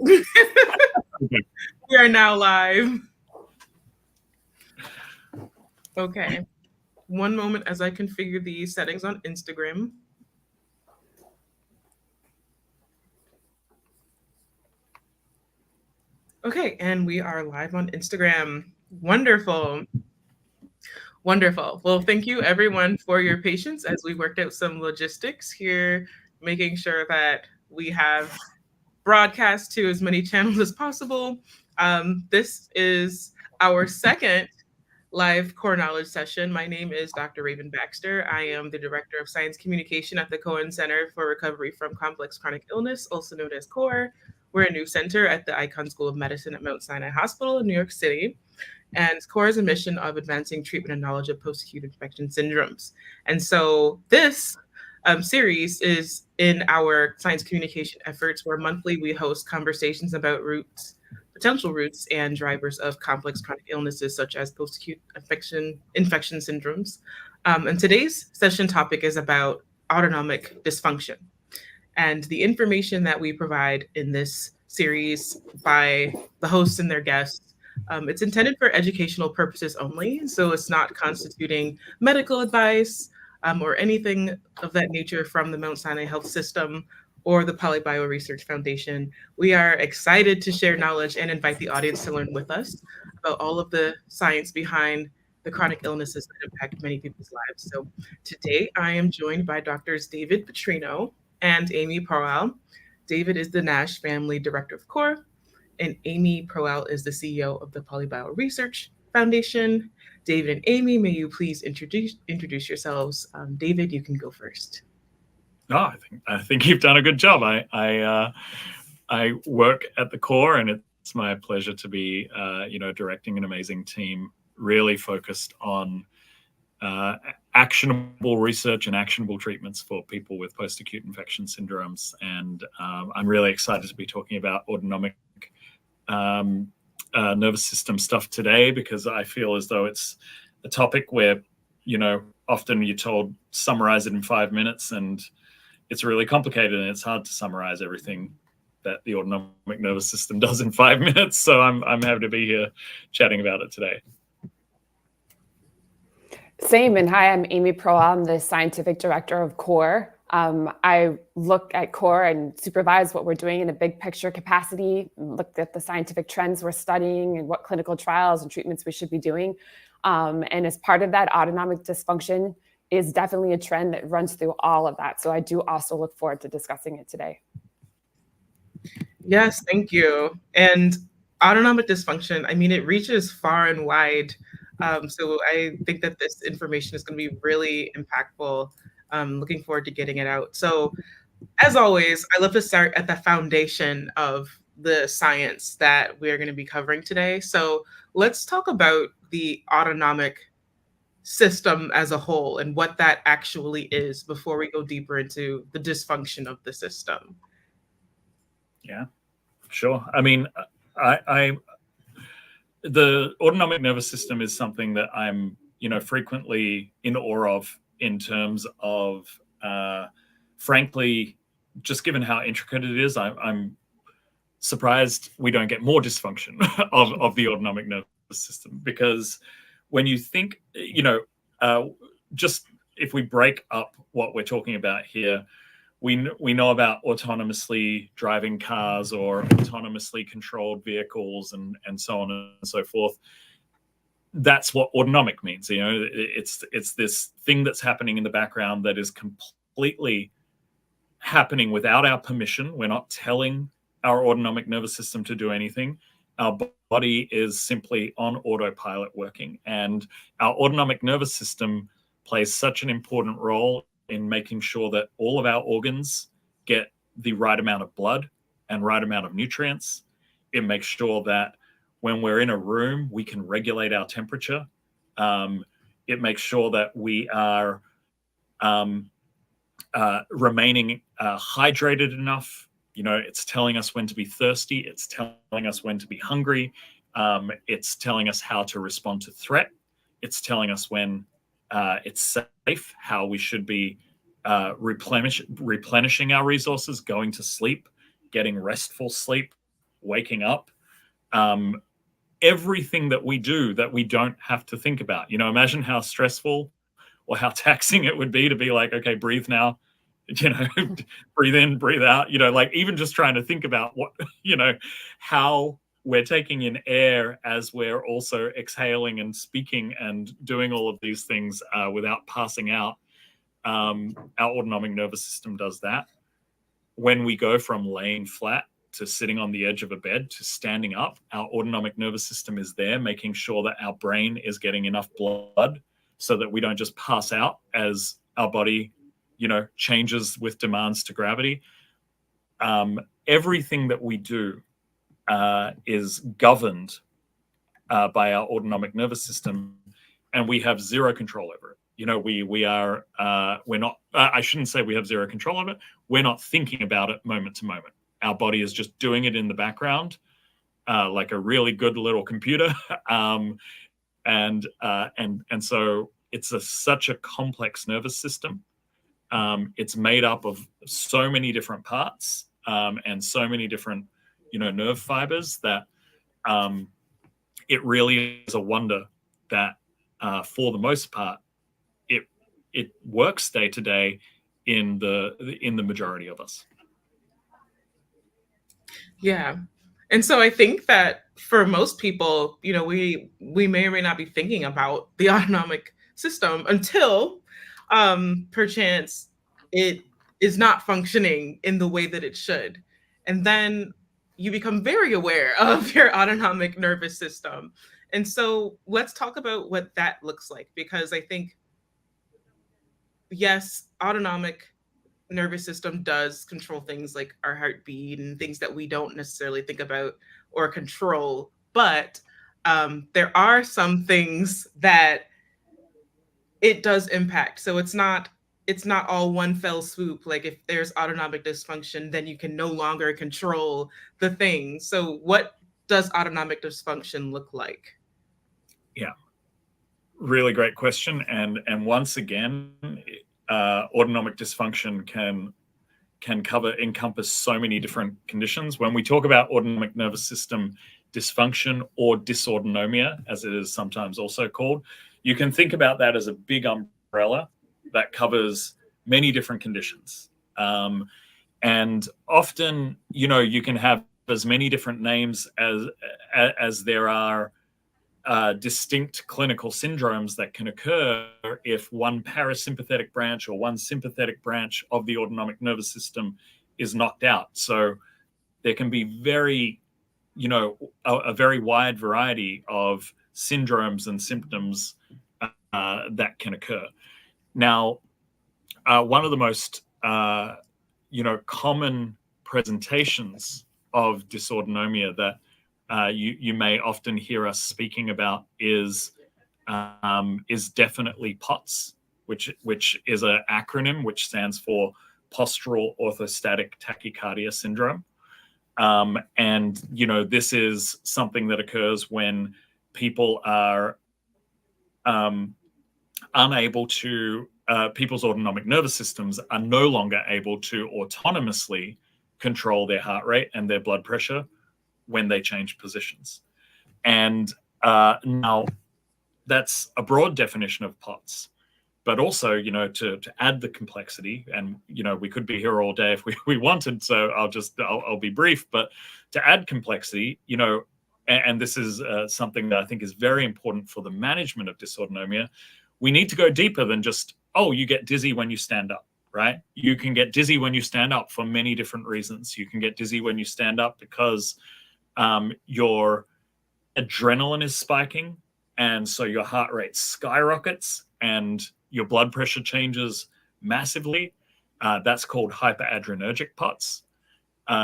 We are now live. Okay. One moment as I configure the settings on Instagram. Okay, and we are live on Instagram. Wonderful. Wonderful. Well, thank you everyone for your patience as we worked out some logistics here, making sure that we have broadcast to as many channels as possible. This is our second live core knowledge session. My name is Dr. Raven Baxter. I am the Director of Science Communication at the Cohen Center for Recovery from Complex Chronic Illness, also known as CoRE. We're a new center at the Icahn School of Medicine at Mount Sinai Hospital in New York City. And CoRE has a mission of advancing treatment and knowledge of post-acute infection syndromes. And so this series is in our science communication efforts, where monthly we host conversations about potential routes and drivers of complex chronic illnesses such as post-acute infection syndromes. And today's session topic is about autonomic dysfunction. And the information that we provide in this series by the hosts and their guests, it's intended for educational purposes only. So it's not constituting medical advice or anything of that nature from the Mount Sinai Health System or the PolyBio Research Foundation. We are excited to share knowledge and invite the audience to learn with us about all of the science behind the chronic illnesses that impact many people's lives. So today I am joined by Doctors David Putrino and Amy Proal. David is the Nash Family Director of CoRE, and Amy Proal is the CEO of the PolyBio Research Foundation. David and Amy, may you please introduce yourselves. David, you can go first. Oh, I think you've done a good job. I work at the CoRE, and it's my pleasure to be, directing an amazing team really focused on actionable research and actionable treatments for people with post-acute infection syndromes. And I'm really excited to be talking about autonomic nervous system stuff today, because I feel as though it's a topic where, often you're told summarize it in 5 minutes, and it's really complicated and it's hard to summarize everything that the autonomic nervous system does in 5 minutes. So I'm happy to be here chatting about it today. Same. And hi, I'm Amy Proal. I'm the scientific director of CoRE. I look at CoRE and supervise what we're doing in a big picture capacity, look at the scientific trends we're studying and what clinical trials and treatments we should be doing. And as part of that, autonomic dysfunction is definitely a trend that runs through all of that. So I do also look forward to discussing it today. Yes, thank you. And autonomic dysfunction, I mean, it reaches far and wide. So I think that this information is going to be really impactful. Looking forward to getting it out. So as always, I love to start at the foundation of the science that we're going to be covering today. So let's talk about the autonomic system as a whole and what that actually is before we go deeper into the dysfunction of the system. Yeah, sure. I mean, the autonomic nervous system is something that I'm, frequently in awe of, in terms of, frankly, just given how intricate it is, I'm surprised we don't get more dysfunction of the autonomic nervous system. Because when you think, just if we break up what we're talking about here, we know about autonomously driving cars or autonomously controlled vehicles and so on and so forth. That's what autonomic means. It's this thing that's happening in the background that is completely happening without our permission. We're not telling our autonomic nervous system to do anything. Our body is simply on autopilot working. And our autonomic nervous system plays such an important role in making sure that all of our organs get the right amount of blood and right amount of nutrients. It makes sure that when we're in a room, we can regulate our temperature. It makes sure that we are remaining hydrated enough. It's telling us when to be thirsty. It's telling us when to be hungry. It's telling us how to respond to threat. It's telling us when it's safe, how we should be replenishing our resources, going to sleep, getting restful sleep, waking up, everything that we do that we don't have to think about. Imagine how stressful or how taxing it would be to be like, okay, breathe now, breathe in, breathe out, like even just trying to think about what, how we're taking in air as we're also exhaling and speaking and doing all of these things without passing out. Our autonomic nervous system does that. When we go from laying flat to sitting on the edge of a bed to standing up, our autonomic nervous system is there, making sure that our brain is getting enough blood so that we don't just pass out as our body, changes with demands to gravity. Everything that we do is governed by our autonomic nervous system, and we have zero control over it. We're not, I shouldn't say we have zero control of it. We're not thinking about it moment to moment. Our body is just doing it in the background, like a really good little computer. And so it's such a complex nervous system. It's made up of so many different parts and so many different, nerve fibers that it really is a wonder that for the most part, it works day to day in the majority of us. Yeah. And so I think that for most people, we may or may not be thinking about the autonomic system until perchance it is not functioning in the way that it should. And then you become very aware of your autonomic nervous system. And so let's talk about what that looks like, because I think, yes, autonomic nervous system does control things like our heartbeat and things that we don't necessarily think about or control. But there are some things that it does impact. So it's not all one fell swoop. Like if there's autonomic dysfunction, then you can no longer control the thing. So what does autonomic dysfunction look like? Yeah, really great question. And once again, autonomic dysfunction can encompass so many different conditions. When we talk about autonomic nervous system dysfunction or dysautonomia, as it is sometimes also called, you can think about that as a big umbrella that covers many different conditions. And often, you can have as many different names as there are distinct clinical syndromes that can occur if one parasympathetic branch or one sympathetic branch of the autonomic nervous system is knocked out. So there can be a very wide variety of syndromes and symptoms that can occur. Now, one of the most common presentations of dysautonomia that you may often hear us speaking about is definitely POTS, which is an acronym which stands for postural orthostatic tachycardia syndrome. And this is something that occurs when people are unable to, people's autonomic nervous systems are no longer able to autonomously control their heart rate and their blood pressure when they change positions. And now that's a broad definition of POTS, but also, to add the complexity, and, we could be here all day if we wanted, so I'll be brief, but to add complexity, and this is something that I think is very important for the management of dysautonomia, we need to go deeper than just, you get dizzy when you stand up, right? You can get dizzy when you stand up for many different reasons. You can get dizzy when you stand up because your adrenaline is spiking, and so your heart rate skyrockets and your blood pressure changes massively. That's called hyperadrenergic POTS.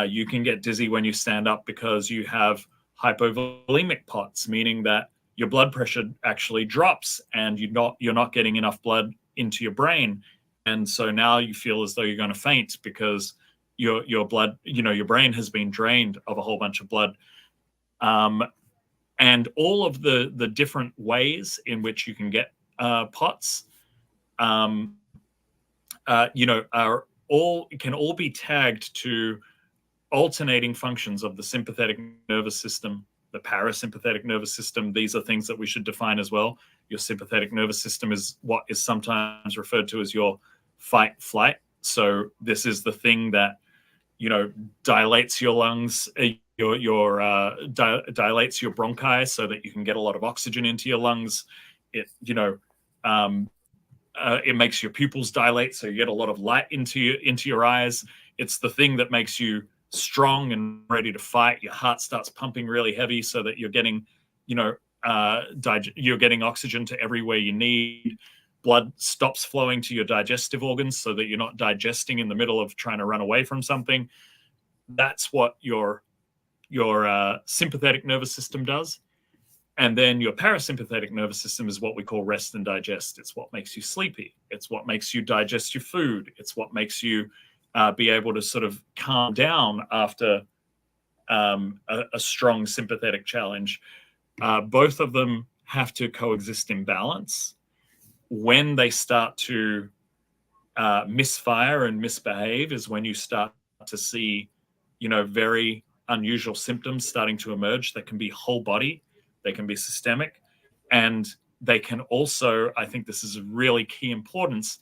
You can get dizzy when you stand up because you have hypovolemic POTS, meaning that your blood pressure actually drops and you're not getting enough blood into your brain, and so now you feel as though you're going to faint because your blood, your brain has been drained of a whole bunch of blood. And all of the different ways in which you can get POTS, can all be tagged to alternating functions of the sympathetic nervous system, the parasympathetic nervous system. These are things that we should define as well. Your sympathetic nervous system is what is sometimes referred to as your fight flight. So this is the thing that, you know, dilates your lungs, dilates your bronchi so that you can get a lot of oxygen into your lungs. It, you know, it makes your pupils dilate, so you get a lot of light into your eyes. It's the thing that makes you strong and ready to fight. Your heart starts pumping really heavy so that you're getting, you know, you're getting oxygen to everywhere you need. Blood stops flowing to your digestive organs so that you're not digesting in the middle of trying to run away from something. That's what your sympathetic nervous system does. And then your parasympathetic nervous system is what we call rest and digest. It's what makes you sleepy. It's what makes you digest your food. It's what makes you be able to sort of calm down after a strong sympathetic challenge. Both of them have to coexist in balance. When they start to misfire and misbehave is when you start to see, you know, very unusual symptoms starting to emerge. That can be whole body, they can be systemic, and they can also, I think this is really key importance,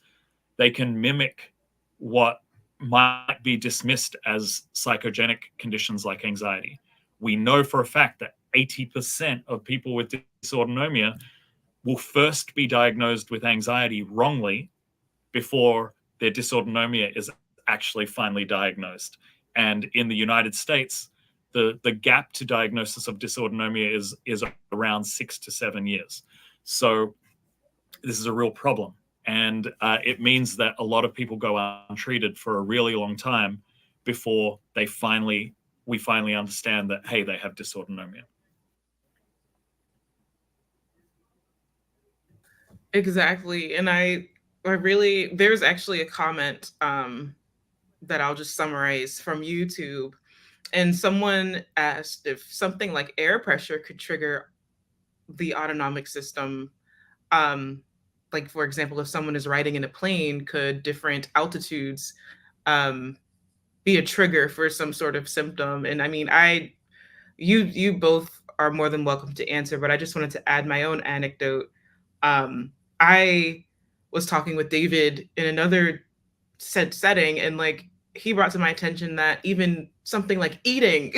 they can mimic what might be dismissed as psychogenic conditions like anxiety. We know for a fact that 80% of people with dysautonomia will first be diagnosed with anxiety wrongly before their dysautonomia is actually finally diagnosed. And in the United States, the gap to diagnosis of dysautonomia is around 6 to 7 years. So this is a real problem. And it means that a lot of people go untreated for a really long time before we finally understand that, hey, they have dysautonomia. Exactly. And I really, there's actually a comment that I'll just summarize from YouTube. And someone asked if something like air pressure could trigger the autonomic system. Like, for example, if someone is riding in a plane, could different altitudes be a trigger for some sort of symptom? And I mean, you both are more than welcome to answer, but I just wanted to add my own anecdote. I was talking with David in another setting, and like he brought to my attention that even something like eating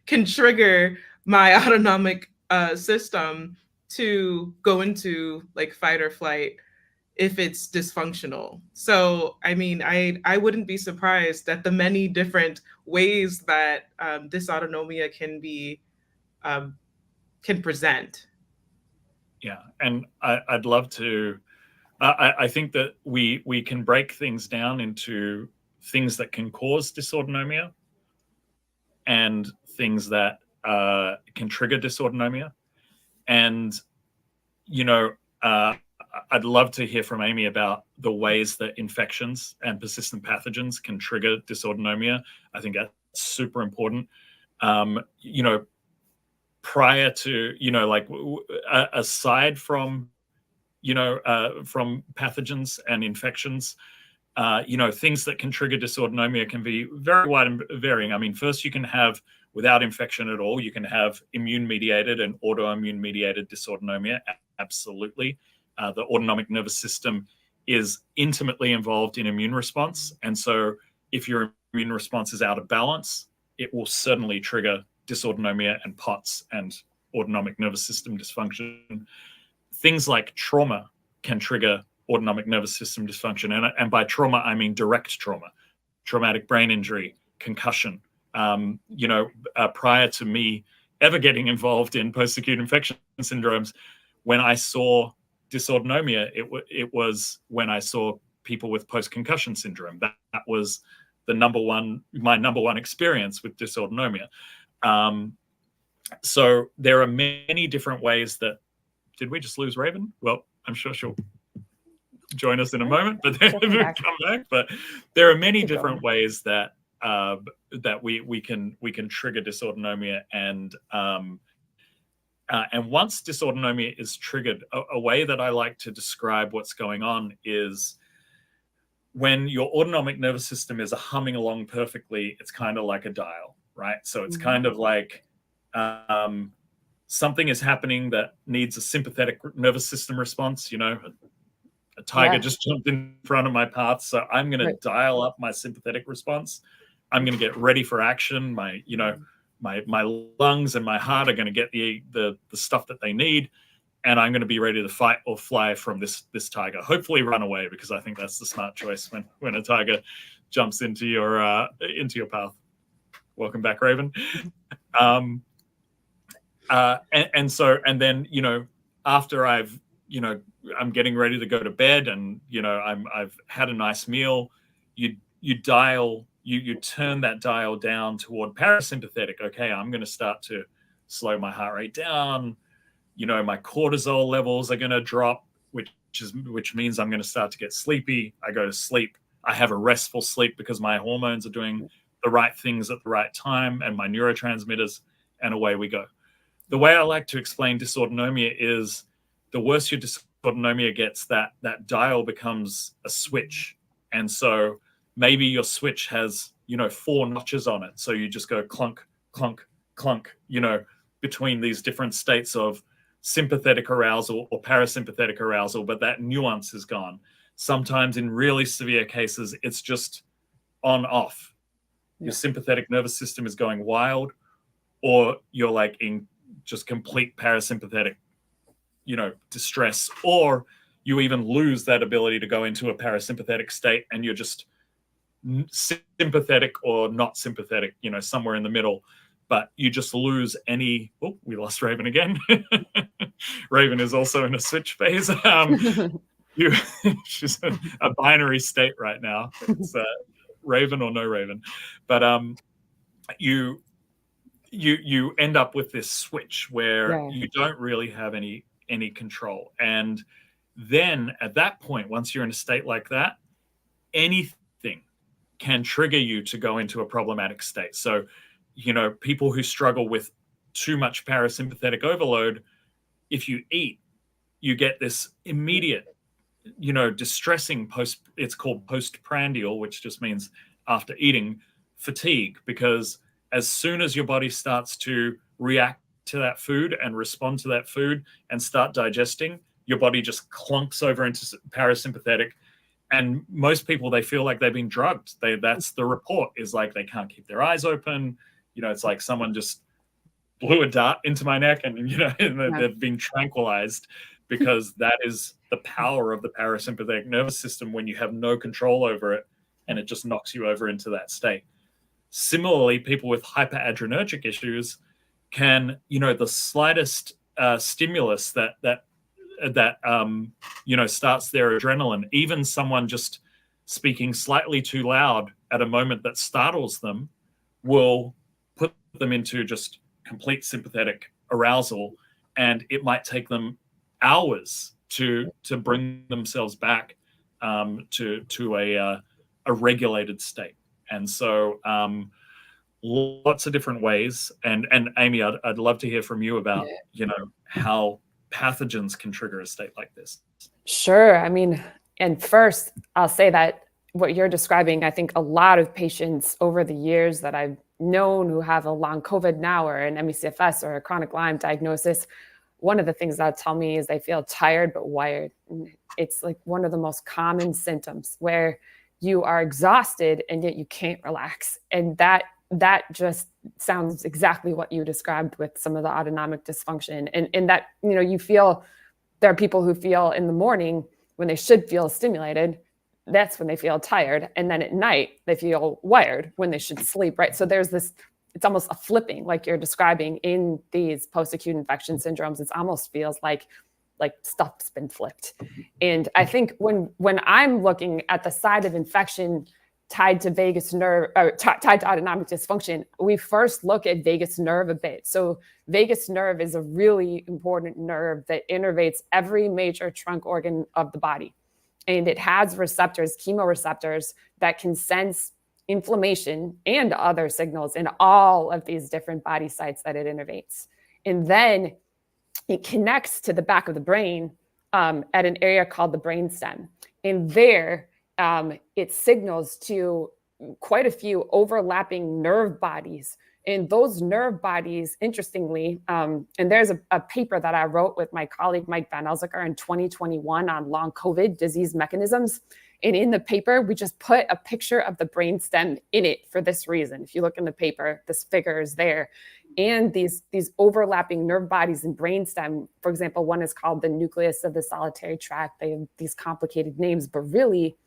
can trigger my autonomic system to go into like fight or flight if it's dysfunctional. So I mean, I wouldn't be surprised at the many different ways that dysautonomia can present. Yeah, and I'd love to. I think that we can break things down into things that can cause dysautonomia and things that can trigger dysautonomia. And, you know, I'd love to hear from Amy about the ways that infections and persistent pathogens can trigger dysautonomia. I think that's super important. You know, prior to, you know, like aside from, you know, from pathogens and infections, you know, things that can trigger dysautonomia can be very wide and varying. I mean, first you can have, without infection at all, you can have immune-mediated and autoimmune-mediated dysautonomia, absolutely. The autonomic nervous system is intimately involved in immune response. And so if your immune response is out of balance, it will certainly trigger dysautonomia and POTS and autonomic nervous system dysfunction. Things like trauma can trigger autonomic nervous system dysfunction. And by trauma, I mean direct trauma, traumatic brain injury, concussion. You know, prior to me ever getting involved in post-acute infection syndromes, when I saw dysautonomia, it was when I saw people with post-concussion syndrome. That was my number one experience with dysautonomia. So there are many different ways that. Did we just lose Raven? Well, I'm sure she'll join us in a moment, but then come back. But there are many different ways that that we can trigger dysautonomia, and once dysautonomia is triggered, a way that I like to describe what's going on is when your autonomic nervous system is humming along perfectly, it's kind of like a dial, right? So it's kind of like something is happening that needs a sympathetic nervous system response. You know, a tiger just jumped in front of my path, so I'm going to dial up my sympathetic response. I'm going to get ready for action. My, you know, my lungs and my heart are going to get the stuff that they need, and I'm going to be ready to fight or fly from this tiger. Hopefully, run away, because I think that's the smart choice when a tiger jumps into your path. Welcome back, Raven. And then, you know, after I've, you know, I'm getting ready to go to bed, and, you know, I've had a nice meal, you turn that dial down toward parasympathetic. Okay, I'm going to start to slow my heart rate down. You know, my cortisol levels are going to drop, which means I'm going to start to get sleepy. I go to sleep. I have a restful sleep because my hormones are doing the right things at the right time, and my neurotransmitters, and away we go. The way I like to explain dysautonomia is, the worse your dysautonomia gets, that dial becomes a switch. And so maybe your switch has, you know, 4 notches on it. So you just go clunk, clunk, clunk, you know, between these different states of sympathetic arousal or parasympathetic arousal, but that nuance is gone. Sometimes in really severe cases, it's just on off. Your sympathetic nervous system is going wild, or you're like in just complete parasympathetic, you know, distress, or you even lose that ability to go into a parasympathetic state, and you're just sympathetic or not sympathetic, you know, somewhere in the middle, but you just lose any. Oh, we lost Raven again. Raven is also in a switch phase. She's a binary state right now. It's Raven or no Raven, but you end up with this switch where you don't really have any control. And then at that point, once you're in a state like that, anything can trigger you to go into a problematic state. So, you know, people who struggle with too much parasympathetic overload, if you eat, you get this immediate, you know, distressing it's called postprandial, which just means after eating, fatigue, because as soon as your body starts to react to that food and respond to that food and start digesting, your body just clunks over into parasympathetic. And most people, they feel like they've been drugged. That's the report, is like they can't keep their eyes open. You know, it's like someone just blew a dart into my neck, and, you know, they've been tranquilized, because that is the power of the parasympathetic nervous system when you have no control over it, and it just knocks you over into that state. Similarly, people with hyperadrenergic issues can, you know, the slightest stimulus that you know, starts their adrenaline, even someone just speaking slightly too loud at a moment that startles them, will put them into just complete sympathetic arousal, and it might take them hours to bring themselves back to a regulated state. And so lots of different ways. And Amy, I'd love to hear from you about, you know, how pathogens can trigger a state like this. Sure. I mean, and first, I'll say that what you're describing, I think a lot of patients over the years that I've known who have a long COVID now, or an ME/CFS or a chronic Lyme diagnosis, one of the things they'll tell me is they feel tired but wired. It's like one of the most common symptoms, where you are exhausted and yet you can't relax. And that just sounds exactly what you described with some of the autonomic dysfunction. And that, you know, you feel, there are people who feel in the morning when they should feel stimulated, that's when they feel tired. And then at night, they feel wired when they should sleep, right? So there's this, it's almost a flipping, like you're describing in these post-acute infection syndromes. It almost feels like stuff's been flipped. And I think when I'm looking at the side of infection tied to vagus nerve, or tied to autonomic dysfunction, we first look at vagus nerve a bit. So vagus nerve is a really important nerve that innervates every major trunk organ of the body. And it has receptors, chemoreceptors, that can sense inflammation and other signals in all of these different body sites that it innervates. And then it connects to the back of the brain at an area called the brainstem. And there, it signals to quite a few overlapping nerve bodies. And those nerve bodies, interestingly, and there's a paper that I wrote with my colleague Mike Van Elziker in 2021 on long COVID disease mechanisms. And in the paper, we just put a picture of the brainstem in it for this reason. If you look in the paper, this figure is there. And these overlapping nerve bodies and brainstem, for example, one is called the nucleus of the solitary tract. They have these complicated names, but really,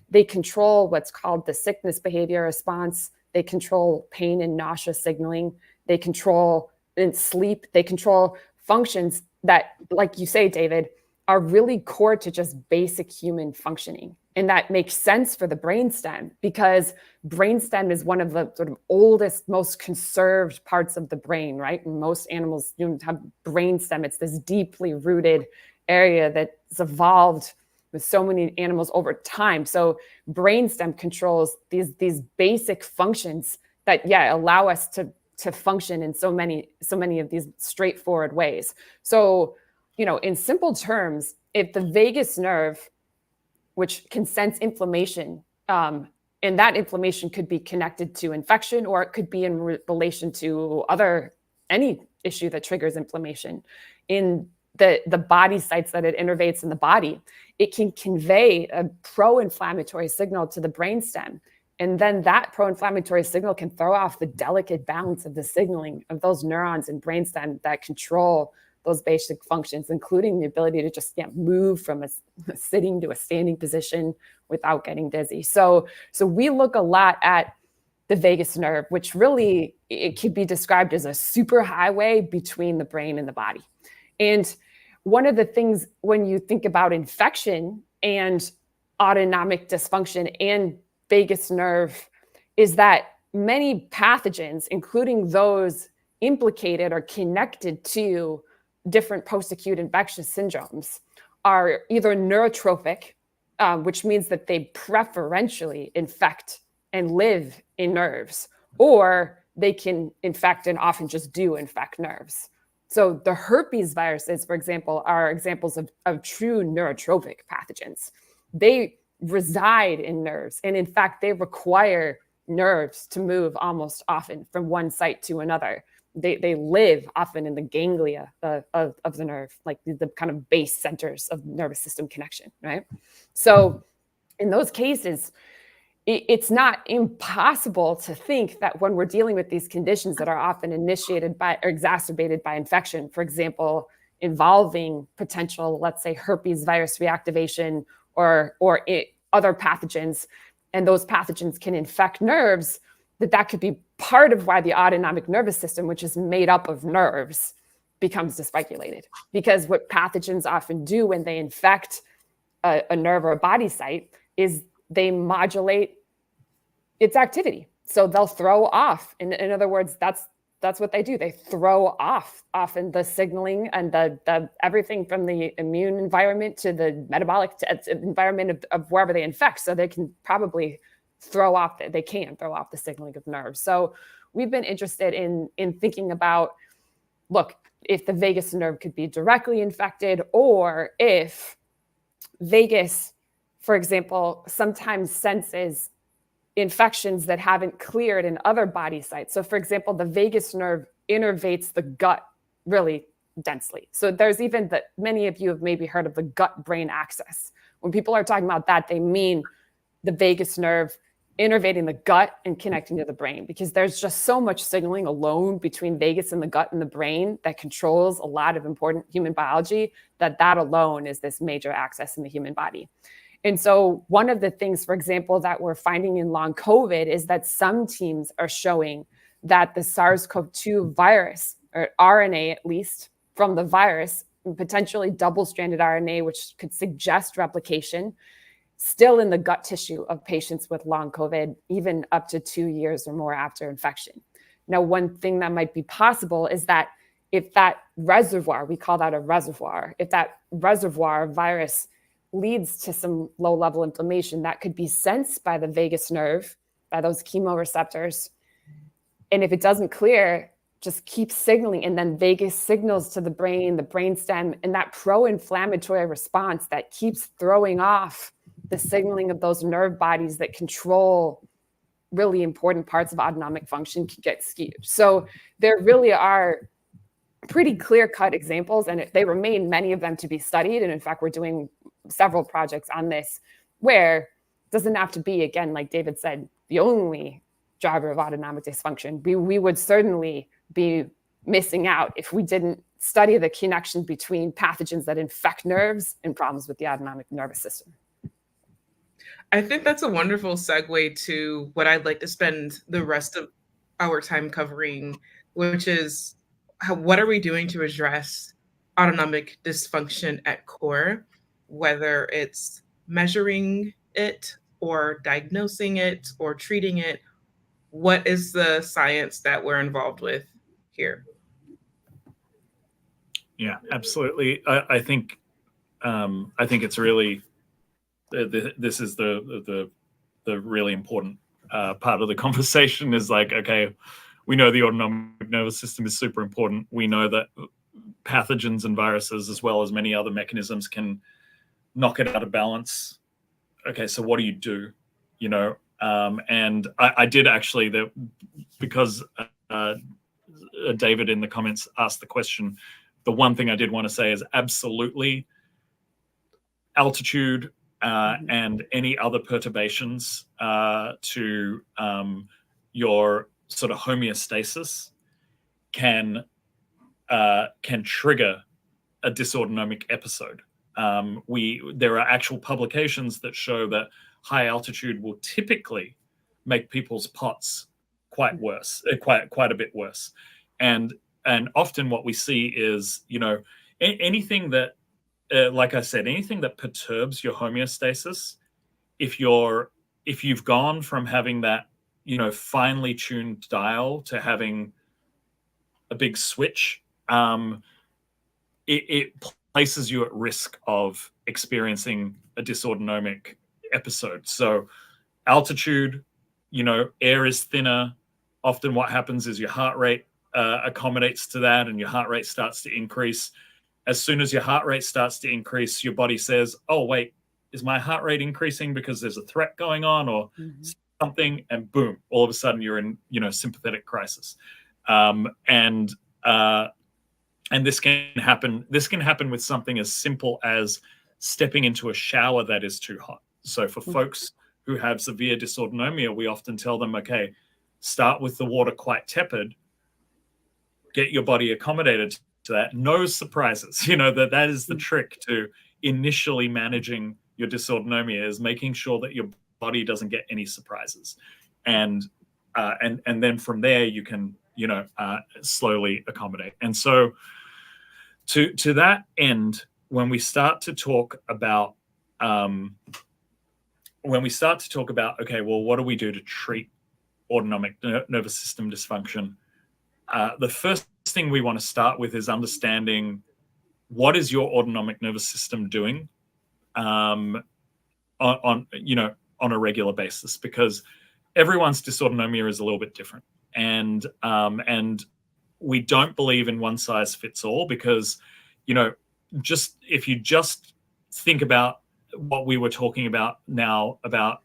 they control what's called the sickness behavior response. They control pain and nausea signaling. They control sleep. They control functions that, like you say, David, are really core to just basic human functioning. And that makes sense for the brainstem because brainstem is one of the sort of oldest, most conserved parts of the brain, right? And most animals have brainstem. It's this deeply rooted area that's evolved with so many animals over time. So brainstem controls these basic functions that, allow us to function in so many of these straightforward ways. So, in simple terms, if the vagus nerve, which can sense inflammation, and that inflammation could be connected to infection, or it could be in relation to any issue that triggers inflammation in the body sites that it innervates in the body, it can convey a pro-inflammatory signal to the brainstem. And then that pro-inflammatory signal can throw off the delicate balance of the signaling of those neurons in brainstem that control those basic functions, including the ability to just move from a sitting to a standing position without getting dizzy. So we look a lot at the vagus nerve, which really, it could be described as a superhighway between the brain and the body. And one of the things when you think about infection and autonomic dysfunction and vagus nerve is that many pathogens, including those implicated or connected to different post-acute infectious syndromes, are either neurotrophic, which means that they preferentially infect and live in nerves, or they can infect and often just do infect nerves. So the herpes viruses, for example, are examples of true neurotrophic pathogens. They reside in nerves, and in fact, they require nerves to move almost often from one site to another. They live often in the ganglia of the nerve, like the kind of base centers of nervous system connection, right? So in those cases, it's not impossible to think that when we're dealing with these conditions that are often initiated by or exacerbated by infection, for example, involving potential, let's say, herpes virus reactivation or other pathogens, and those pathogens can infect nerves, that could be part of why the autonomic nervous system, which is made up of nerves, becomes dysregulated. Because what pathogens often do when they infect a nerve or a body site is they modulate its activity. So they'll throw off. In other words, that's what they do. They throw off often the signaling and the everything from the immune environment to the metabolic environment of wherever they infect. So they can probably throw off the signaling of nerves. So we've been interested in thinking about, look, if the vagus nerve could be directly infected, or if vagus, for example, sometimes senses infections that haven't cleared in other body sites. So for example, the vagus nerve innervates the gut really densely. So there's even many of you have maybe heard of the gut-brain axis. When people are talking about that, they mean the vagus nerve innervating the gut and connecting to the brain, because there's just so much signaling alone between vagus and the gut and the brain that controls a lot of important human biology, that alone is this major axis in the human body. And so one of the things, for example, that we're finding in long COVID is that some teams are showing that the SARS-CoV-2 virus, or RNA at least, from the virus, potentially double-stranded RNA, which could suggest replication, still in the gut tissue of patients with long COVID, even up to 2 years or more after infection. Now, one thing that might be possible is that if that reservoir, we call that a reservoir, if that reservoir virus leads to some low-level inflammation, that could be sensed by the vagus nerve, by those chemoreceptors. And if it doesn't clear, just keep signaling, and then vagus signals to the brainstem, and that pro-inflammatory response that keeps throwing off the signaling of those nerve bodies that control really important parts of autonomic function can get skewed. So there really are pretty clear-cut examples, and they remain many of them to be studied. And in fact, we're doing several projects on this where it doesn't have to be, again, like David said, the only driver of autonomic dysfunction. We would certainly be missing out if we didn't study the connection between pathogens that infect nerves and problems with the autonomic nervous system. I think that's a wonderful segue to what I'd like to spend the rest of our time covering, which is what are we doing to address autonomic dysfunction at CoRE, whether it's measuring it or diagnosing it or treating it. What is the science that we're involved with here? Yeah, absolutely. I think it's really this is the really important part of the conversation is like, okay, we know the autonomic nervous system is super important. We know that pathogens and viruses, as well as many other mechanisms, can knock it out of balance. Okay, so what do you do? You know, and I did actually, because David in the comments asked the question, the one thing I did want to say is absolutely altitude and any other perturbations to your sort of homeostasis can trigger a dysautonomic episode. There are actual publications that show that high altitude will typically make people's POTS quite a bit worse. And often what we see is, you know, anything that, like I said, anything that perturbs your homeostasis, if you've gone from having that, you know, finely tuned dial to having a big switch, it places you at risk of experiencing a dysautonomic episode. So altitude, you know, air is thinner. Often what happens is your heart rate accommodates to that, and your heart rate starts to increase. As soon as your heart rate starts to increase, your body says, oh, wait, is my heart rate increasing because there's a threat going on or something? And boom, all of a sudden you're in, you know, sympathetic crisis. And this can happen. This can happen with something as simple as stepping into a shower that is too hot. So for folks who have severe dysautonomia, we often tell them, okay, start with the water quite tepid, get your body accommodated to that. No surprises. You know, that is the trick to initially managing your dysautonomia, is making sure that your body doesn't get any surprises. And then from there you can, you know, slowly accommodate. And so to that end, when we start to talk about okay, well, what do we do to treat autonomic nervous system dysfunction? The first thing we want to start with is understanding what is your autonomic nervous system doing on a regular basis, because everyone's dysautonomia is a little bit different, and we don't believe in one size fits all, because, you know, just if you just think about what we were talking about now about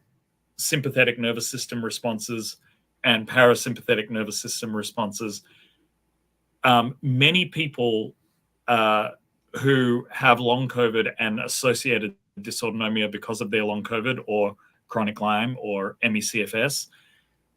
sympathetic nervous system responses and parasympathetic nervous system responses, many people who have long COVID and associated dysautonomia because of their long COVID or chronic Lyme or ME/CFS,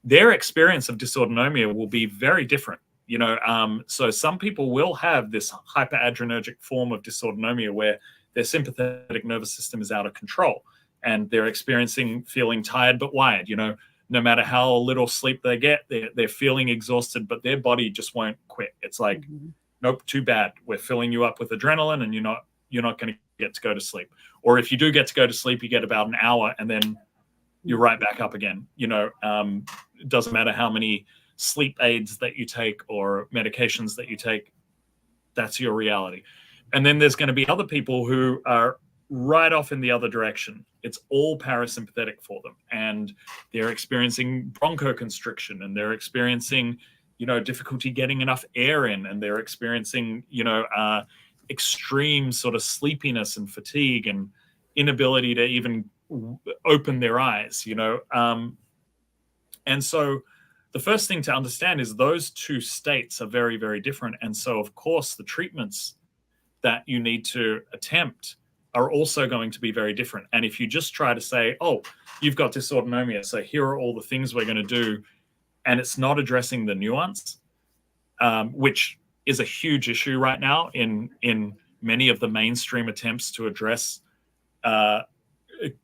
their experience of dysautonomia will be very different. You know, so some people will have this hyperadrenergic form of dysautonomia where their sympathetic nervous system is out of control and they're experiencing feeling tired but wired. You know, no matter how little sleep they get, they're feeling exhausted, but their body just won't quit. It's like, nope, too bad. We're filling you up with adrenaline and you're not going to get to go to sleep. Or if you do get to go to sleep, you get about an hour and then you're right back up again. You know, it doesn't matter how many sleep aids that you take or medications that you take, that's your reality. And then there's going to be other people who are right off in the other direction. It's all parasympathetic for them, and they're experiencing bronchoconstriction, and they're experiencing, you know, difficulty getting enough air in, and they're experiencing, you know, extreme sort of sleepiness and fatigue and inability to even open their eyes, you know. And so the first thing to understand is those two states are very, very different. And so, of course, the treatments that you need to attempt are also going to be very different. And if you just try to say, oh, you've got dysautonomia, so here are all the things we're going to do, and it's not addressing the nuance, which is a huge issue right now in many of the mainstream attempts to address long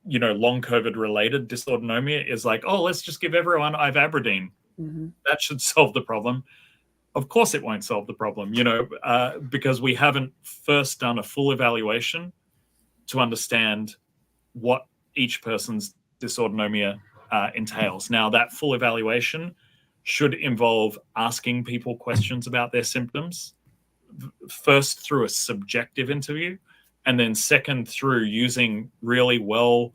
COVID related dysautonomia, is like, oh, let's just give everyone ivabradine. Mm-hmm. That should solve the problem. Of course it won't solve the problem, because we haven't first done a full evaluation to understand what each person's dysautonomia entails. Now, that full evaluation should involve asking people questions about their symptoms, first through a subjective interview, and then second through using really well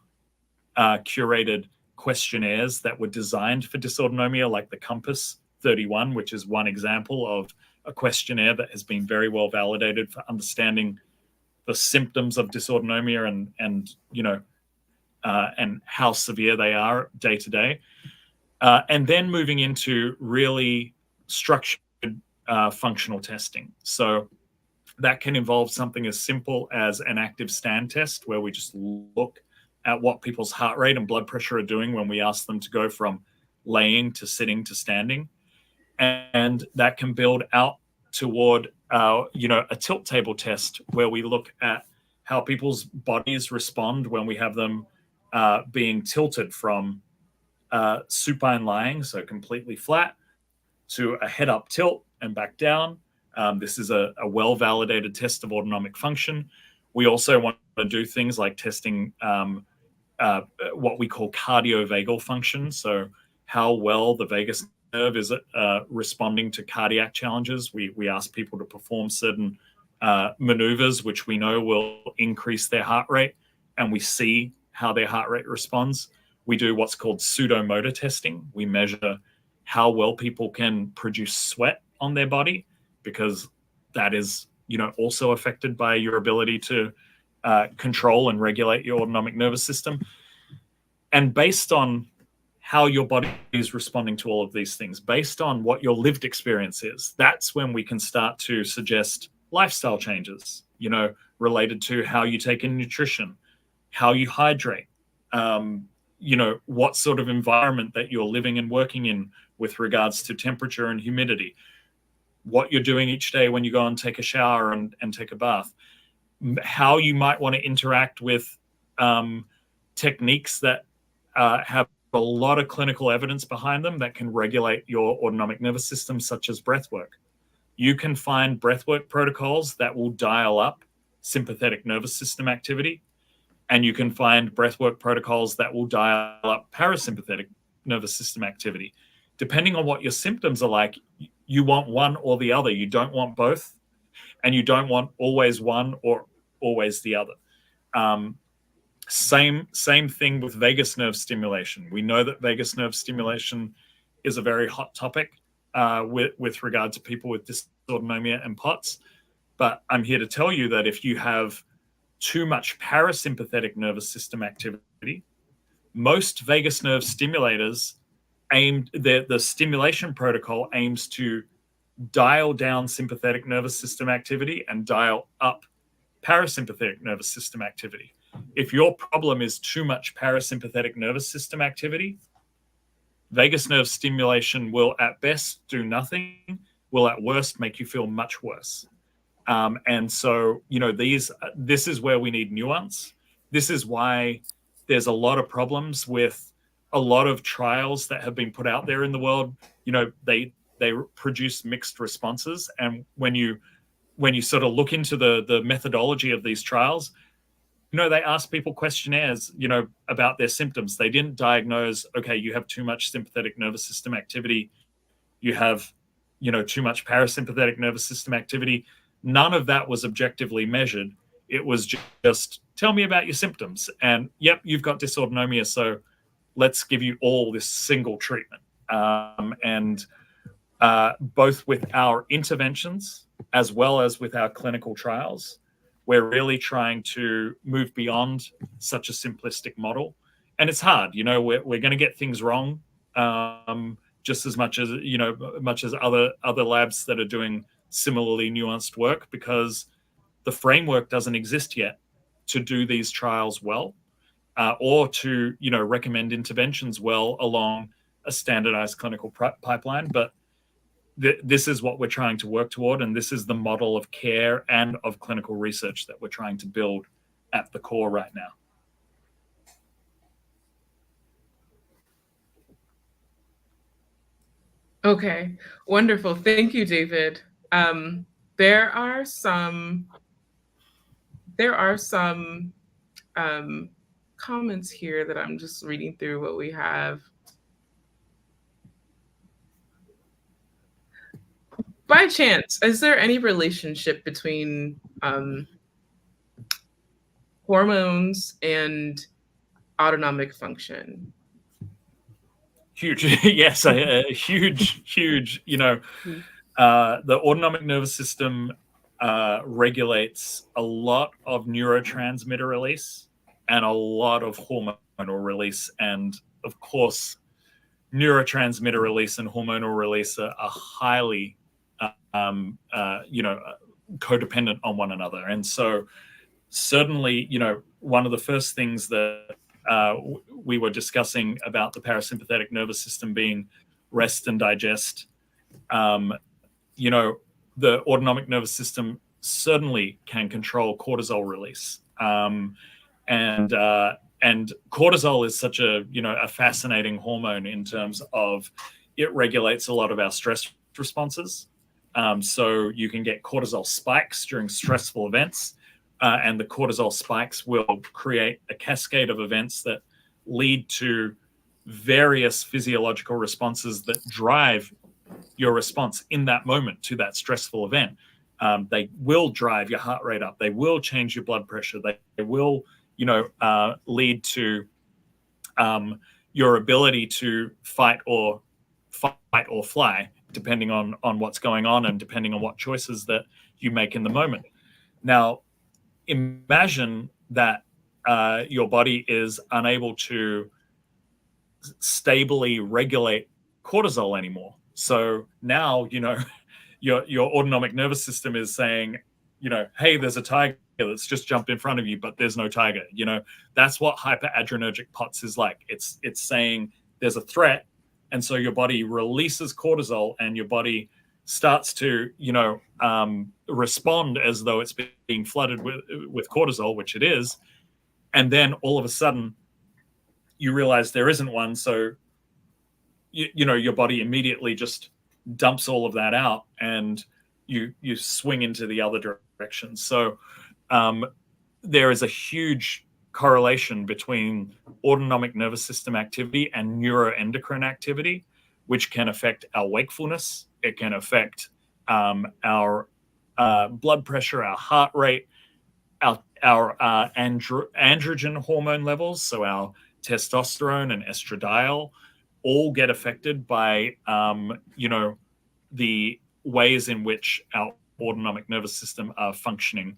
curated questionnaires that were designed for dysautonomia, like the Compass 31, which is one example of a questionnaire that has been very well validated for understanding the symptoms of dysautonomia and how severe they are day to day. And then moving into really structured functional testing. So that can involve something as simple as an active stand test, where we just look at what people's heart rate and blood pressure are doing when we ask them to go from laying to sitting to standing. And that can build out toward a tilt table test, where we look at how people's bodies respond when we have them being tilted from supine lying, so completely flat, to a head up tilt and back down. This is a well-validated test of autonomic function. We also want to do things like testing what we call cardiovagal function, so how well the vagus nerve is responding to cardiac challenges. We ask people to perform certain maneuvers, which we know will increase their heart rate, and we see how their heart rate responds. We do what's called pseudomotor testing. We measure how well people can produce sweat on their body, because that is, also affected by your ability to control and regulate your autonomic nervous system. And based on how your body is responding to all of these things, based on what your lived experience is, that's when we can start to suggest lifestyle changes, related to how you take in nutrition, how you hydrate, what sort of environment that you're living and working in with regards to temperature and humidity, what you're doing each day when you go and take a shower and take a bath, how you might want to interact with techniques that have a lot of clinical evidence behind them that can regulate your autonomic nervous system, such as breath work. You can find breathwork protocols that will dial up sympathetic nervous system activity, and you can find breathwork protocols that will dial up parasympathetic nervous system activity. Depending on what your symptoms are like, you want one or the other. You don't want both, and you don't want always one or always the other. Same thing with vagus nerve stimulation. We know that vagus nerve stimulation is a very hot topic with regard to people with dysautonomia and POTS. But I'm here to tell you that if you have too much parasympathetic nervous system activity, most vagus nerve stimulators the stimulation protocol aims to dial down sympathetic nervous system activity and dial up parasympathetic nervous system activity. If your problem is too much parasympathetic nervous system activity, vagus nerve stimulation will at best do nothing, will at worst make you feel much worse. And so, this is where we need nuance. This is why there's a lot of problems with a lot of trials that have been put out there in the world. They produce mixed responses. And when you sort of look into the methodology of these trials, they ask people questionnaires, about their symptoms. They didn't diagnose, okay, you have too much sympathetic nervous system activity. You have, too much parasympathetic nervous system activity. None of that was objectively measured. It was just tell me about your symptoms. And yep, you've got dysautonomia. So let's give you all this single treatment. Both with our interventions as well as with our clinical trials, we're really trying to move beyond such a simplistic model and it's hard. You know, we're going to get things wrong, just as much as much as other labs that are doing similarly nuanced work, because the framework doesn't exist yet to do these trials well, or to recommend interventions well along a standardized clinical pipeline. But this is what we're trying to work toward, and this is the model of care and of clinical research that we're trying to build at the CoRE right now. Okay, wonderful. Thank you, David. There are some comments here that I'm just reading through what we have. By chance, is there any relationship between hormones and autonomic function? Huge, yes, a huge. The autonomic nervous system regulates a lot of neurotransmitter release and a lot of hormonal release, and of course, neurotransmitter release and hormonal release are highly, codependent on one another. And so, certainly, one of the first things that we were discussing about the parasympathetic nervous system being rest and digest. The autonomic nervous system certainly can control cortisol release, and cortisol is such a fascinating hormone in terms of it regulates a lot of our stress responses. So you can get cortisol spikes during stressful events. And the cortisol spikes will create a cascade of events that lead to various physiological responses that drive your response in that moment to that stressful event. They will drive your heart rate up. They will change your blood pressure. They will, lead to your ability to fight or fly, depending on what's going on and depending on what choices that you make in the moment. Now, imagine that your body is unable to stably regulate cortisol anymore. So now, your autonomic nervous system is saying, hey, there's a tiger that's just jumped in front of you, but there's no tiger. That's what hyperadrenergic POTS is like. It's saying there's a threat, and so your body releases cortisol, and your body starts to, respond as though it's being flooded with cortisol, which it is. And then all of a sudden, you realize there isn't one. So, your body immediately just dumps all of that out, and you swing into the other direction. So there is a huge correlation between autonomic nervous system activity and neuroendocrine activity, which can affect our wakefulness. It can affect our blood pressure, our heart rate, our androgen hormone levels, so our testosterone and estradiol, all get affected by the ways in which our autonomic nervous system are functioning.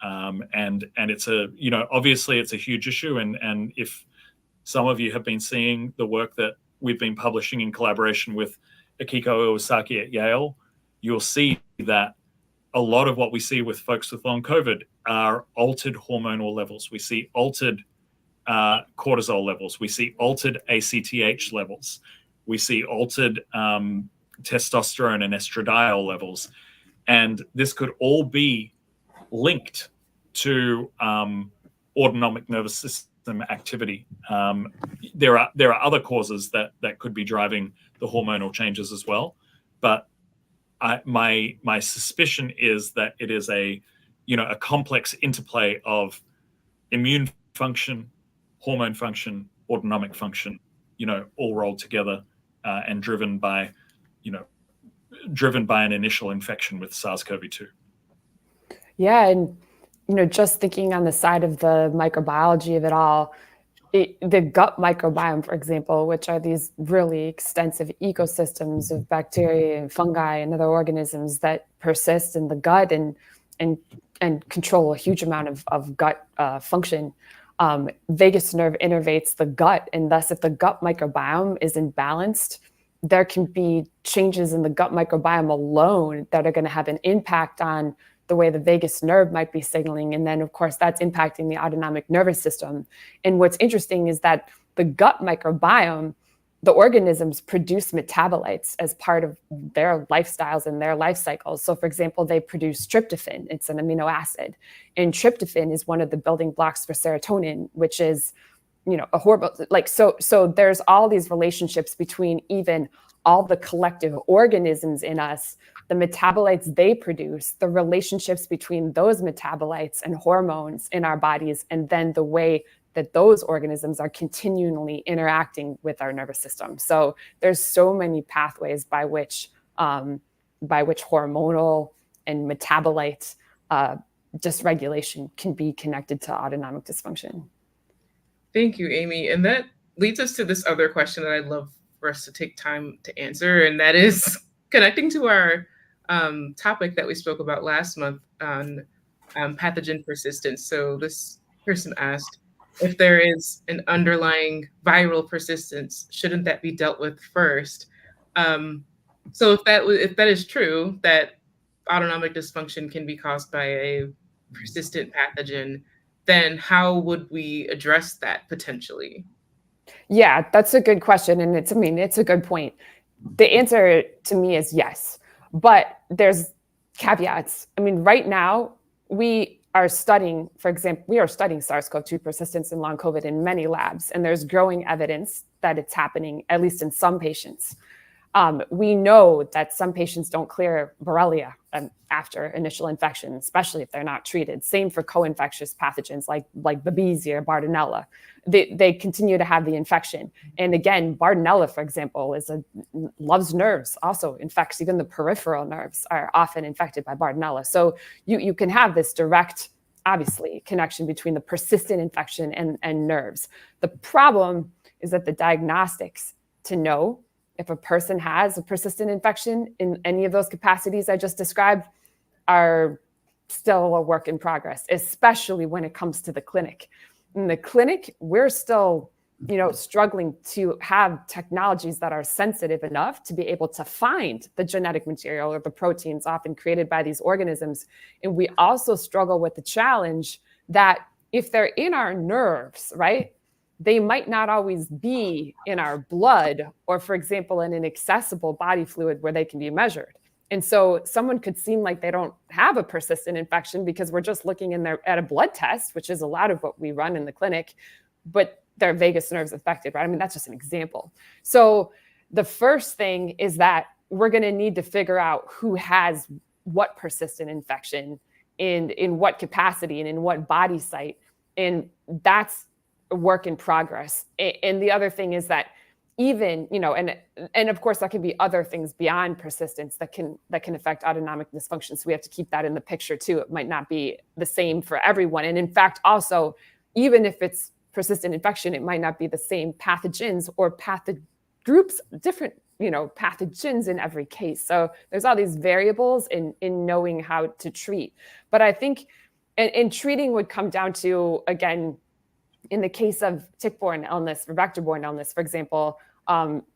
And it's obviously it's a huge issue. And if some of you have been seeing the work that we've been publishing in collaboration with Akiko Iwasaki at Yale, you'll see that a lot of what we see with folks with long COVID are altered hormonal levels. We see altered cortisol levels. We see altered ACTH levels. We see altered testosterone and estradiol levels. And this could all be linked to autonomic nervous system activity. There are other causes that could be driving the hormonal changes as well. But my suspicion is that it is a complex interplay of immune function, hormone function, autonomic function, all rolled together and driven by an initial infection with SARS-CoV-2. Yeah, and just thinking on the side of the microbiology of it all, the gut microbiome, for example, which are these really extensive ecosystems of bacteria and fungi and other organisms that persist in the gut and control a huge amount of gut function. Vagus nerve innervates the gut, and thus if the gut microbiome is imbalanced, there can be changes in the gut microbiome alone that are going to have an impact on the way the vagus nerve might be signaling. And then, of course, that's impacting the autonomic nervous system. And what's interesting is that the gut microbiome, the organisms produce metabolites as part of their lifestyles and their life cycles. So, for example, they produce tryptophan. It's an amino acid. And tryptophan is one of the building blocks for serotonin, which is, a hormone. So there's all these relationships between even all the collective organisms in us, the metabolites they produce, the relationships between those metabolites and hormones in our bodies, and then the way that those organisms are continually interacting with our nervous system. So there's so many pathways by which hormonal and metabolite dysregulation can be connected to autonomic dysfunction. Thank you, Amy. And that leads us to this other question that I'd love for us to take time to answer, and that is connecting to our topic that we spoke about last month on pathogen persistence. So this person asked, if there is an underlying viral persistence, shouldn't that be dealt with first? So if that is true, that autonomic dysfunction can be caused by a persistent pathogen, then how would we address that potentially? Yeah, that's a good question. And it's a good point. The answer to me is yes, but there's caveats. Right now we are studying, for example, SARS-CoV-2 persistence in long COVID in many labs, and there's growing evidence that it's happening, at least in some patients. We know that some patients don't clear Borrelia after initial infection, especially if they're not treated. Same for co-infectious pathogens like Babesia or Bartonella. They continue to have the infection. And again, Bartonella, for example, loves nerves, also infects. Even the peripheral nerves are often infected by Bartonella. So you can have this direct, obviously, connection between the persistent infection and nerves. The problem is that the diagnostics to know if a person has a persistent infection in any of those capacities I just described are still a work in progress, especially when it comes to the clinic. In the clinic, we're still, struggling to have technologies that are sensitive enough to be able to find the genetic material or the proteins often created by these organisms. And we also struggle with the challenge that if they're in our nerves, right, they might not always be in our blood or, for example, in an accessible body fluid where they can be measured. And so someone could seem like they don't have a persistent infection because we're just looking at a blood test, which is a lot of what we run in the clinic, but their vagus nerve's affected, right? That's just an example. So the first thing is that we're going to need to figure out who has what persistent infection and in what capacity and in what body site. And that's a work in progress. And the other thing is that even, and of course, that can be other things beyond persistence that can affect autonomic dysfunction. So we have to keep that in the picture too. It might not be the same for everyone. And in fact, also, even if it's persistent infection, it might not be the same pathogens or groups, different, pathogens in every case. So there's all these variables in knowing how to treat. But I think, and treating would come down to, again, in the case of tick-borne illness or vector-borne illness, for example,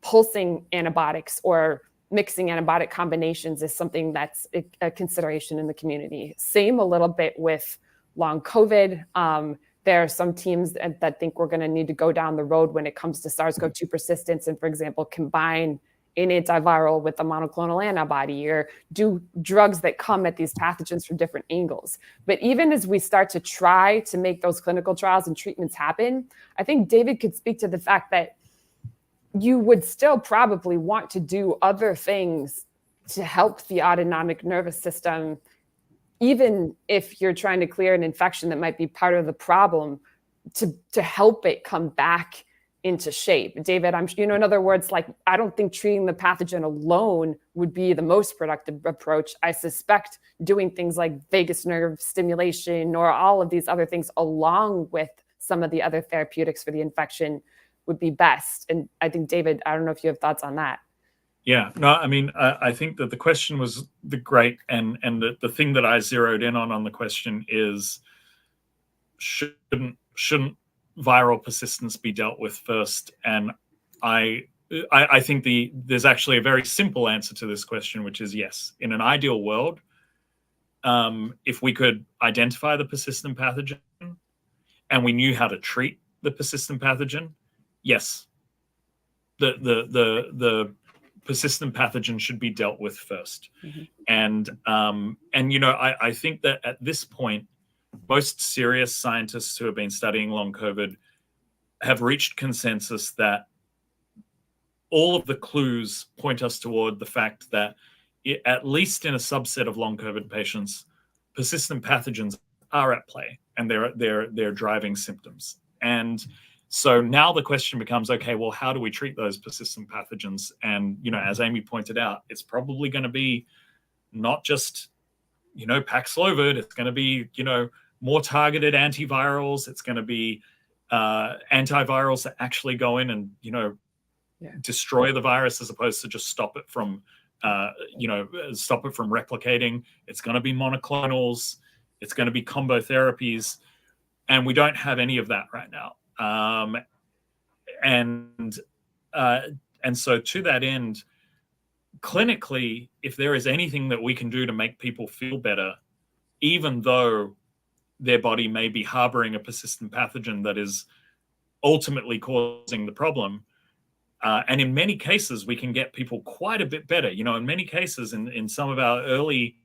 pulsing antibiotics or mixing antibiotic combinations is something that's a consideration in the community. Same a little bit with long COVID. There are some teams that think we're going to need to go down the road when it comes to SARS-CoV-2 persistence and, for example, combine an antiviral with a monoclonal antibody or do drugs that come at these pathogens from different angles. But even as we start to try to make those clinical trials and treatments happen, I think David could speak to the fact that you would still probably want to do other things to help the autonomic nervous system, even if you're trying to clear an infection that might be part of the problem, to help it come back into shape. David, in other words, I don't think treating the pathogen alone would be the most productive approach. I suspect doing things like vagus nerve stimulation or all of these other things along with some of the other therapeutics for the infection would be best. And I think, David, I don't know if you have thoughts on that. Yeah, no, I think that the question was great. And the thing that I zeroed in on the question is, shouldn't viral persistence be dealt with first? And I think there's actually a very simple answer to this question, which is yes. In an ideal world, if we could identify the persistent pathogen and we knew how to treat the persistent pathogen, yes, the persistent pathogen should be dealt with first. And you know, I think that at this point, most serious scientists who have been studying long COVID have reached consensus that all of the clues point us toward the fact that at least in a subset of long COVID patients, persistent pathogens are at play and they're driving symptoms. And so now the question becomes, okay, well, how do we treat those persistent pathogens? And, you know, as Amy pointed out, it's probably going to be not just, you know, Paxlovid. It's going to be, you know, more targeted antivirals. It's going to be antivirals that actually go in and, you know, destroy the virus as opposed to just stop it from, you know, stop it from replicating. It's going to be monoclonals. It's going to be combo therapies. And we don't have any of that right now. And so to that end, clinically, if there is anything that we can do to make people feel better, even though their body may be harboring a persistent pathogen that is ultimately causing the problem, and in many cases, we can get people quite a bit better. You know, in many cases, in some of our early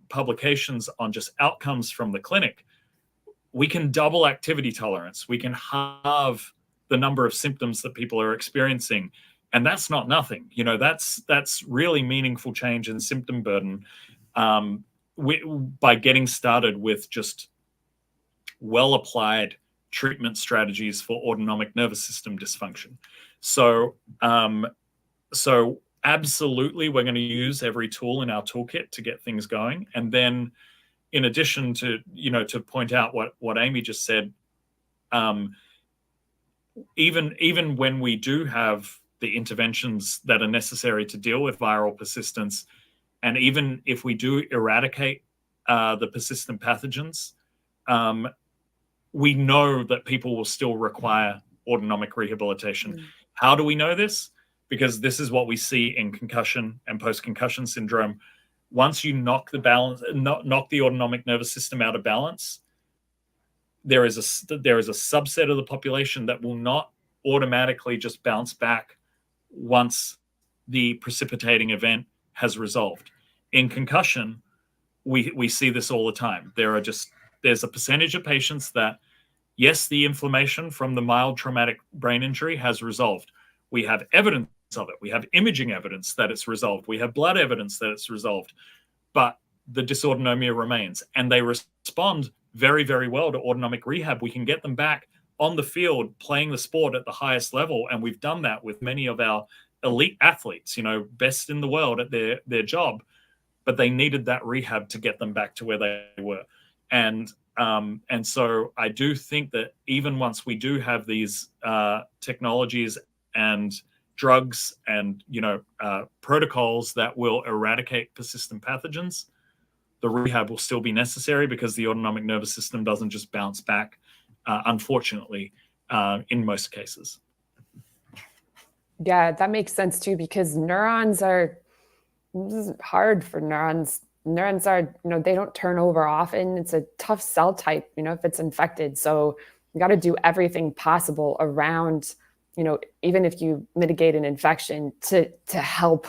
publications on just outcomes from the clinic, we can double activity tolerance. We can halve the number of symptoms that people are experiencing. And that's not nothing. You know, that's really meaningful change in symptom burden by getting started with just well-applied treatment strategies for autonomic nervous system dysfunction. So, so absolutely, we're going to use every tool in our toolkit to get things going. And then, in addition to, you know, to point out what Amy just said, even when we do have the interventions that are necessary to deal with viral persistence, and even if we do eradicate the persistent pathogens, we know that people will still require autonomic rehabilitation. How do we know this? Because this is what we see in concussion and post-concussion syndrome. Once you knock the autonomic nervous system out of balance, there is a subset of the population that will not automatically just bounce back once the precipitating event has resolved. In concussion, we see this all the time. There's a percentage of patients that, yes, the inflammation from the mild traumatic brain injury has resolved. We have evidence of it. We have imaging evidence that it's resolved. We have blood evidence that it's resolved. But the dysautonomia remains, and they respond very, very well to autonomic rehab. We can get them back on the field playing the sport at the highest level, and we've done that with many of our elite athletes, you know, best in the world at their job, but they needed that rehab to get them back to where they were. And so I do think that even once we do have these technologies and drugs and, you know, protocols that will eradicate persistent pathogens, the rehab will still be necessary because the autonomic nervous system doesn't just bounce back, unfortunately, in most cases. Yeah, that makes sense too, because neurons are, this is hard for neurons. Neurons are, you know, they don't turn over often. It's a tough cell type, you know, if it's infected. So you got to do everything possible around, you know, even if you mitigate an infection to help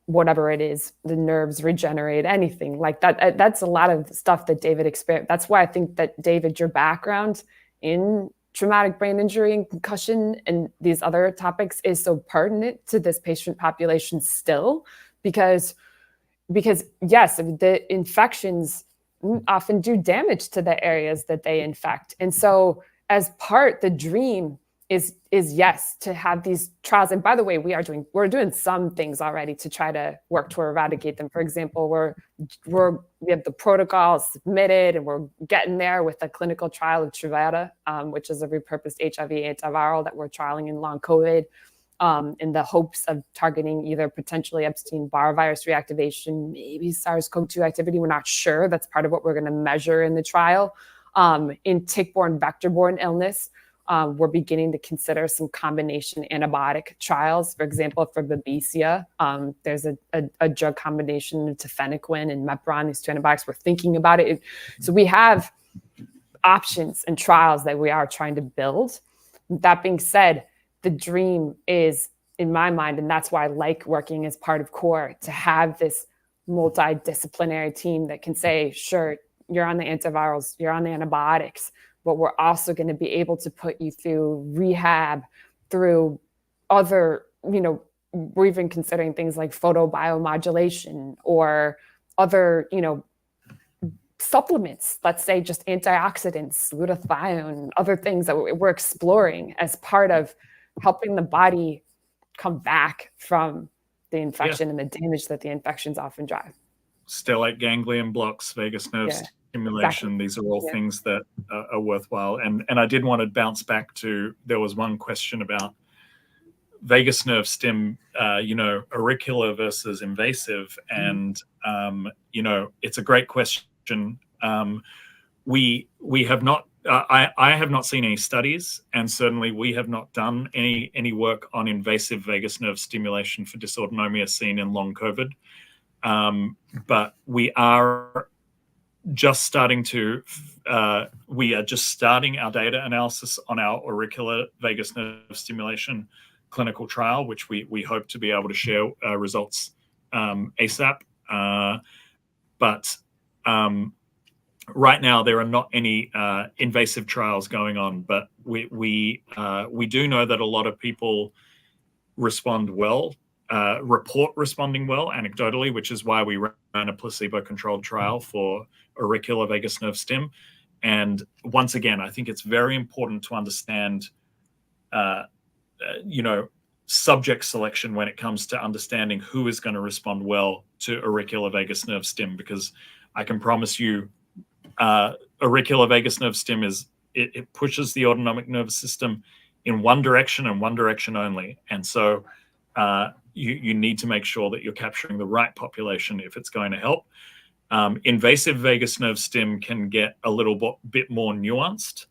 whatever it is, the nerves regenerate, anything like that. That's a lot of stuff that David experienced. That's why I think that, David, your background in traumatic brain injury and concussion and these other topics is so pertinent to this patient population still, because yes, the infections often do damage to the areas that they infect. And so as part, the dream is yes, to have these trials. And by the way, we're doing some things already to try to work to eradicate them. For example, we have the protocol submitted, and we're getting there with a clinical trial of Truvada, which is a repurposed HIV antiviral that we're trialing in long COVID, in the hopes of targeting either potentially Epstein-Barr virus reactivation, maybe SARS-CoV-2 activity. We're not sure. That's part of what we're going to measure in the trial. In tick-borne, vector-borne illness, we're beginning to consider some combination antibiotic trials. For example, for babesia, there's a drug combination of tafenoquine and mepron, these two antibiotics. We're thinking about it. So we have options and trials that we are trying to build. That being said, the dream is, in my mind, and that's why I like working as part of CoRE, to have this multidisciplinary team that can say, sure, you're on the antivirals, you're on the antibiotics, but we're also going to be able to put you through rehab, through other, we're even considering things like photobiomodulation or other, supplements, let's say just antioxidants, glutathione, other things that we're exploring as part of helping the body come back from the infection and the damage that the infections often drive. Stellate ganglion blocks, vagus nerve stimulation, exactly. These are all things that are worthwhile. And I did want to bounce back to, there was one question about vagus nerve stim, auricular versus invasive. And, it's a great question. We have not, I have not seen any studies, and certainly we have not done any work on invasive vagus nerve stimulation for dysautonomia seen in long COVID. But we are just starting our data analysis on our auricular vagus nerve stimulation clinical trial, which we hope to be able to share results ASAP. But right now there are not any invasive trials going on, but we do know that a lot of people respond well, report responding well anecdotally, which is why we ran a placebo-controlled trial for auricular vagus nerve stim. And once again, I think it's very important to understand, subject selection when it comes to understanding who is going to respond well to auricular vagus nerve stim, because I can promise you auricular vagus nerve stim it pushes the autonomic nervous system in one direction and one direction only. And so you need to make sure that you're capturing the right population if it's going to help. Invasive vagus nerve stim can get a little bit more nuanced,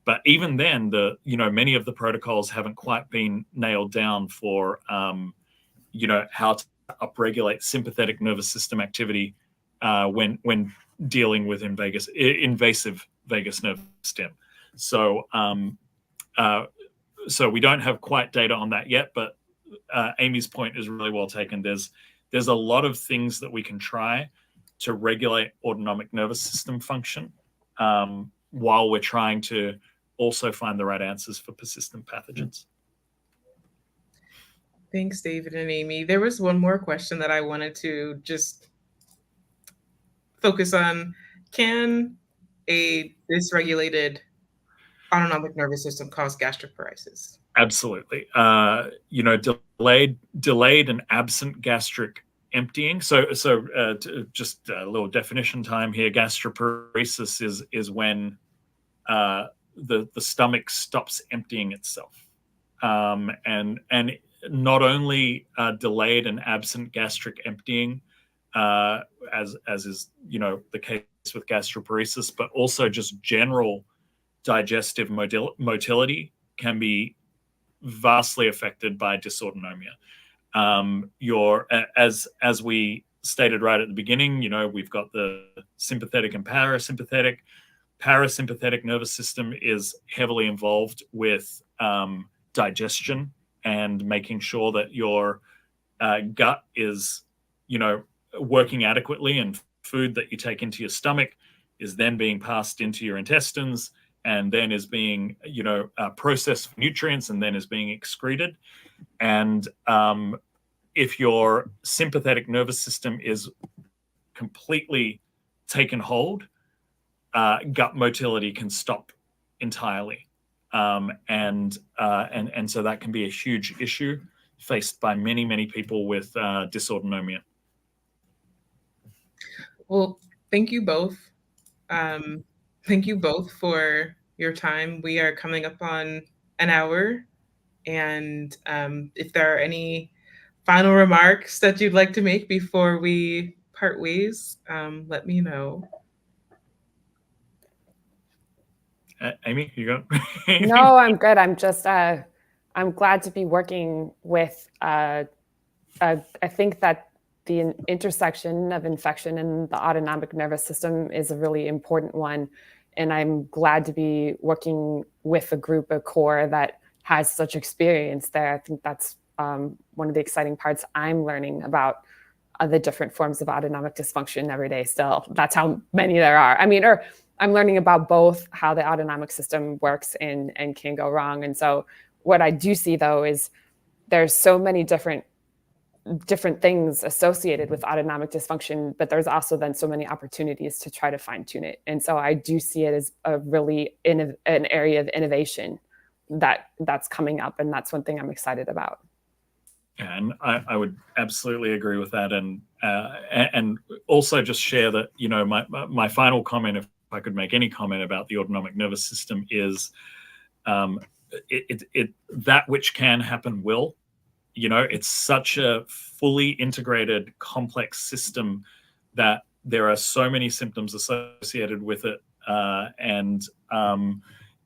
but even then, many of the protocols haven't quite been nailed down for, how to upregulate sympathetic nervous system activity when dealing with invasive vagus nerve stim. So, so we don't have quite data on that yet, but Amy's point is really well taken. There's a lot of things that we can try to regulate autonomic nervous system function while we're trying to also find the right answers for persistent pathogens. Thanks, David and Amy. There was one more question that I wanted to just focus on. Can a dysregulated autonomic nervous system cause gastric paresis? Absolutely. Delayed and absent gastric emptying. So just a little definition time here. Gastroparesis is when the stomach stops emptying itself, and not only delayed and absent gastric emptying, as is the case with gastroparesis, but also just general digestive motility can be vastly affected by dysautonomia. As we stated right at the beginning, we've got the sympathetic and parasympathetic. Parasympathetic nervous system is heavily involved with digestion and making sure that your gut is, working adequately, and food that you take into your stomach is then being passed into your intestines and then is being, processed for nutrients and then is being excreted. And if your sympathetic nervous system is completely taken hold, gut motility can stop entirely. And so that can be a huge issue faced by many, many people with dysautonomia. Well, thank you both. Thank you both for your time. We are coming up on an hour. And if there are any final remarks that you'd like to make before we part ways, let me know. Amy, you got? No, I'm good. I'm just, I'm glad to be working with, I think that the intersection of infection and the autonomic nervous system is a really important one. And I'm glad to be working with a group of CoRE that has such experience there. I think that's one of the exciting parts I'm learning about the different forms of autonomic dysfunction every day still. That's how many there are. I mean, or I'm learning about both how the autonomic system works and can go wrong. And so what I do see though is there's so many different things associated with autonomic dysfunction, but there's also then so many opportunities to try to fine tune it. And so I do see it as a really an area of innovation that's coming up. And that's one thing I'm excited about. Yeah, and I would absolutely agree with that, and also just share that, you know, my final comment, if I could make any comment about the autonomic nervous system, is that which can happen will. You know, it's such a fully integrated, complex system that there are so many symptoms associated with it, and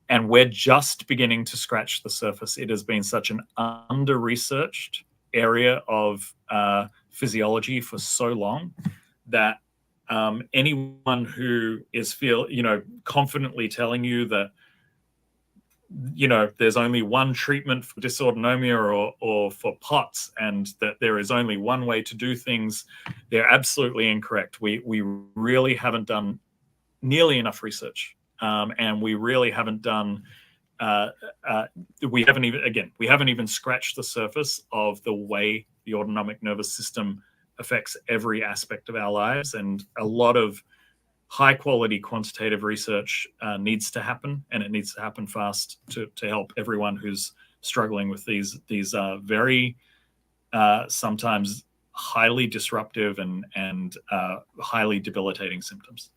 we're just beginning to scratch the surface. It has been such an under-researched area of physiology for so long that anyone who is confidently telling you that, you know, there's only one treatment for dysautonomia or for POTS, and that there is only one way to do things, they're absolutely incorrect. We really haven't done nearly enough research, and we really haven't done we haven't even scratched the surface of the way the autonomic nervous system affects every aspect of our lives. And a lot of high quality quantitative research needs to happen, and it needs to happen fast to help everyone who's struggling with these very sometimes highly disruptive and highly debilitating symptoms.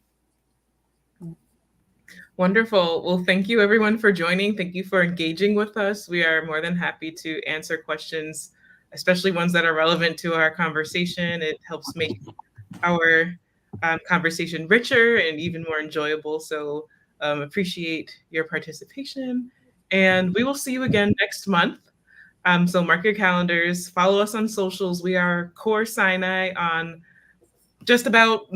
Wonderful. Well, thank you everyone for joining. Thank you for engaging with us. We are more than happy to answer questions, especially ones that are relevant to our conversation. It helps make our conversation richer and even more enjoyable. So appreciate your participation. And we will see you again next month. So mark your calendars, follow us on socials. We are CoRE Sinai on just about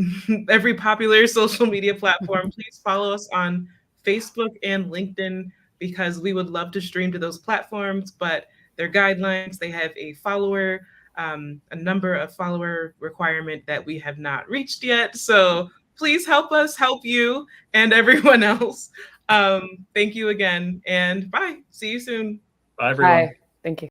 every popular social media platform. Please follow us on Facebook and LinkedIn, because we would love to stream to those platforms, but their guidelines, they have a number of follower requirement that we have not reached yet. So please help us help you and everyone else. Thank you again, and bye. See you soon. Bye, everyone. Bye. Thank you.